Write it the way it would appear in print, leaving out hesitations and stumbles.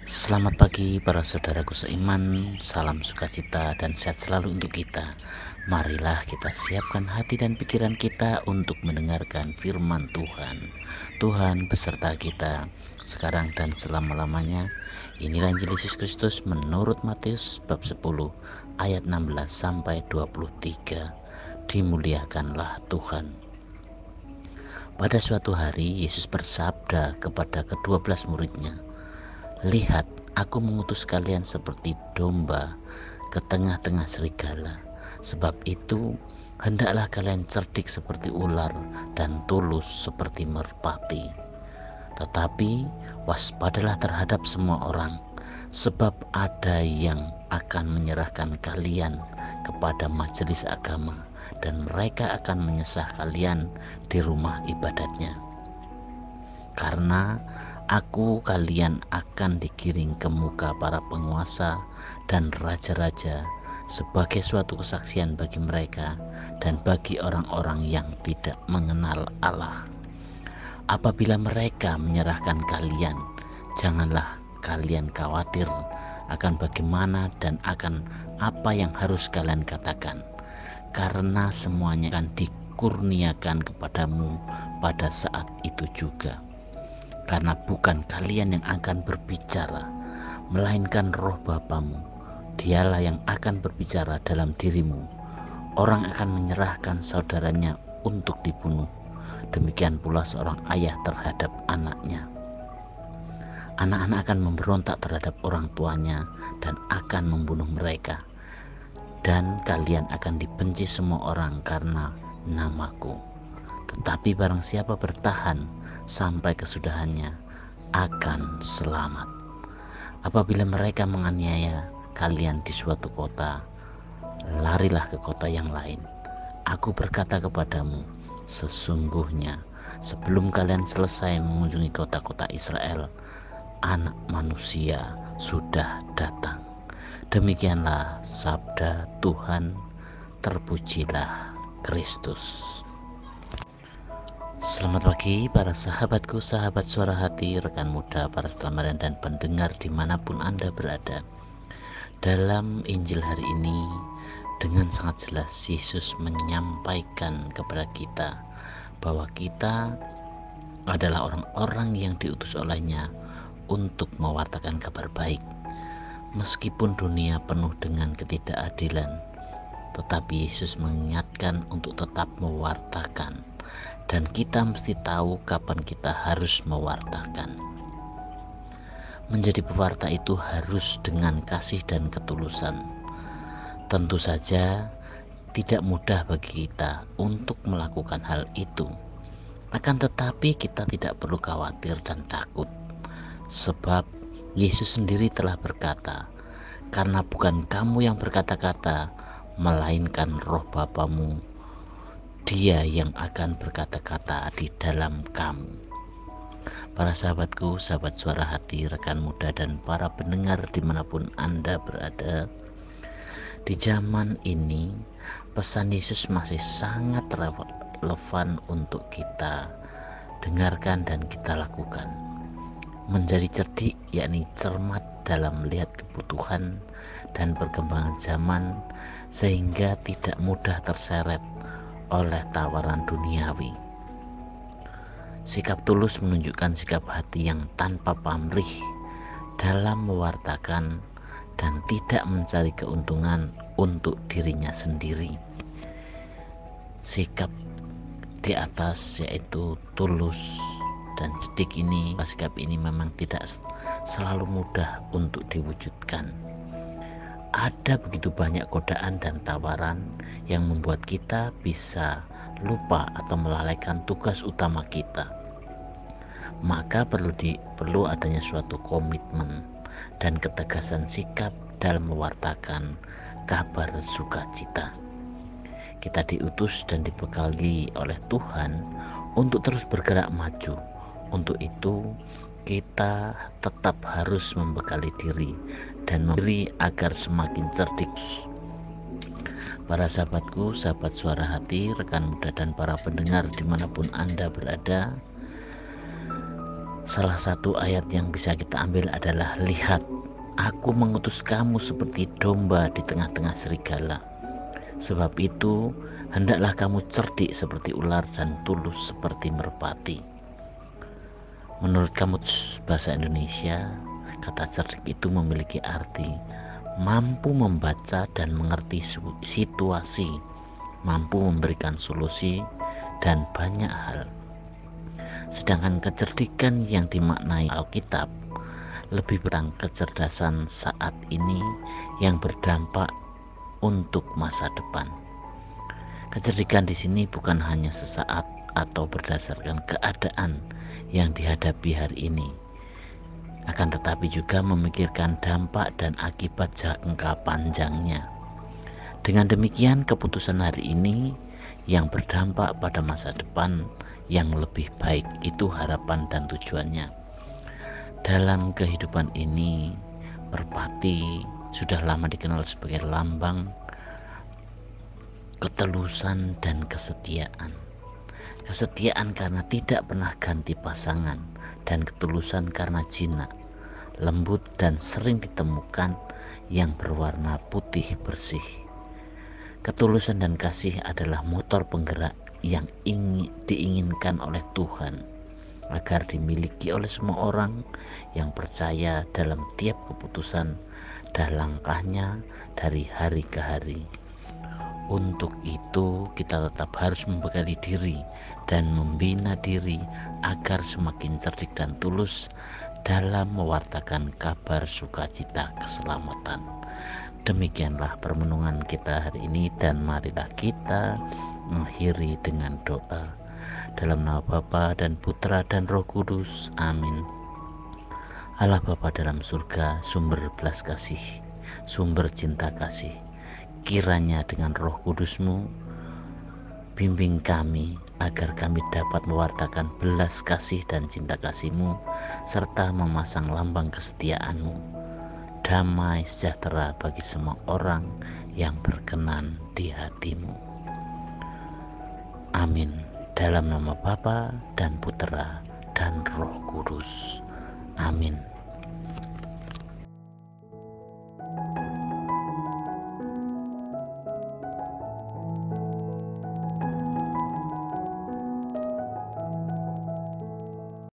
Selamat pagi para saudaraku seiman, salam sukacita dan sehat selalu untuk kita. Marilah kita siapkan hati dan pikiran kita untuk mendengarkan firman Tuhan. Tuhan beserta kita sekarang dan selama-lamanya. Inilah Injil Yesus Kristus menurut Matius bab 10 ayat 16 sampai 23. Dimuliakanlah Tuhan. Pada suatu hari Yesus bersabda kepada ke-12 muridnya, "Lihat, aku mengutus kalian seperti domba ke tengah-tengah serigala. Sebab itu, hendaklah kalian cerdik seperti ular dan tulus seperti merpati. Tetapi waspadalah terhadap semua orang, sebab ada yang akan menyerahkan kalian kepada majelis agama, dan mereka akan menyesah kalian di rumah ibadatnya. Karena kalian akan digiring ke muka para penguasa dan raja-raja sebagai suatu kesaksian bagi mereka dan bagi orang-orang yang tidak mengenal Allah. Apabila mereka menyerahkan kalian, janganlah kalian khawatir akan bagaimana dan akan apa yang harus kalian katakan, karena semuanya akan dikurniakan kepadamu pada saat itu juga. Karena bukan kalian yang akan berbicara, melainkan Roh Bapamu. Dialah yang akan berbicara dalam dirimu. Orang akan menyerahkan saudaranya untuk dibunuh. Demikian pula seorang ayah terhadap anaknya. Anak-anak akan memberontak terhadap orang tuanya dan akan membunuh mereka. Dan kalian akan dibenci semua orang karena namaku. Tetapi barang siapa bertahan sampai kesudahannya akan selamat. Apabila mereka menganiaya kalian di suatu kota, larilah ke kota yang lain. Aku berkata kepadamu, sesungguhnya sebelum kalian selesai mengunjungi kota-kota Israel, Anak Manusia sudah datang." Demikianlah sabda Tuhan. Terpujilah Kristus. Selamat pagi para sahabatku, sahabat suara hati, rekan muda, para selamaran dan pendengar dimanapun Anda berada. Dalam Injil hari ini, dengan sangat jelas Yesus menyampaikan kepada kita bahwa kita adalah orang-orang yang diutus olehnya untuk mewartakan kabar baik. Meskipun dunia penuh dengan ketidakadilan, tetapi Yesus mengingatkan untuk tetap mewartakan. Dan kita mesti tahu kapan kita harus mewartakan. Menjadi pewarta itu harus dengan kasih dan ketulusan. Tentu saja tidak mudah bagi kita untuk melakukan hal itu. Akan tetapi kita tidak perlu khawatir dan takut. Sebab Yesus sendiri telah berkata, "Karena bukan kamu yang berkata-kata, melainkan Roh Bapamu, Dia yang akan berkata-kata di dalam kamu." Para sahabatku, sahabat suara hati, rekan muda, dan para pendengar dimanapun Anda berada, di zaman ini pesan Yesus masih sangat relevan untuk kita dengarkan dan kita lakukan. Menjadi cerdik, yakni cermat dalam melihat kebutuhan dan perkembangan zaman, sehingga tidak mudah terseret oleh tawaran duniawi. Sikap tulus menunjukkan sikap hati yang tanpa pamrih dalam mewartakan dan tidak mencari keuntungan untuk dirinya sendiri. Sikap di atas yaitu tulus dan cerdik ini, sikap ini memang tidak selalu mudah untuk diwujudkan. Ada begitu banyak godaan dan tawaran yang membuat kita bisa lupa atau melalaikan tugas utama kita. Maka perlu adanya suatu komitmen dan ketegasan sikap dalam mewartakan kabar sukacita. Kita diutus dan dibekali oleh Tuhan untuk terus bergerak maju. Untuk itu kita tetap harus membekali diri dan memberi agar semakin cerdik. Para sahabatku, sahabat suara hati, rekan muda, dan para pendengar dimanapun Anda berada, Salah satu ayat yang bisa kita ambil adalah, lihat, aku mengutus kamu seperti domba di tengah-tengah serigala. Sebab itu, hendaklah kamu cerdik seperti ular dan tulus seperti merpati. Menurut Kamus Bahasa Indonesia, kata cerdik itu memiliki arti mampu membaca dan mengerti situasi, mampu memberikan solusi, dan banyak hal. Sedangkan kecerdikan yang dimaknai Alkitab lebih tentang kecerdasan saat ini yang berdampak untuk masa depan. Kecerdikan di sini bukan hanya sesaat atau berdasarkan keadaan yang dihadapi hari ini, akan tetapi juga memikirkan dampak dan akibat jangka panjangnya. Dengan demikian, keputusan hari ini yang berdampak pada masa depan yang lebih baik, itu harapan dan tujuannya. Dalam kehidupan ini, merpati sudah lama dikenal sebagai lambang ketulusan dan kesetiaan. Kesetiaan karena tidak pernah ganti pasangan, dan ketulusan karena jinak, lembut, dan sering ditemukan yang berwarna putih bersih. Ketulusan dan kasih adalah motor penggerak yang diinginkan oleh Tuhan agar dimiliki oleh semua orang yang percaya dalam tiap keputusan dan langkahnya dari hari ke hari. Untuk itu kita tetap harus membekali diri dan membina diri agar semakin cerdik dan tulus dalam mewartakan kabar sukacita keselamatan. Demikianlah permenungan kita hari ini, dan marilah kita mengakhiri dengan doa. Dalam nama Bapa dan Putra dan Roh Kudus, amin. Allah Bapa dalam surga, sumber belas kasih, sumber cinta kasih, kiranya dengan Roh Kudus-Mu bimbing kami agar kami dapat mewartakan belas kasih dan cinta kasih-Mu, serta memasang lambang kesetiaan-Mu, damai sejahtera bagi semua orang yang berkenan di hati-Mu. Amin. Dalam nama Bapa dan Putera dan Roh Kudus. Amin.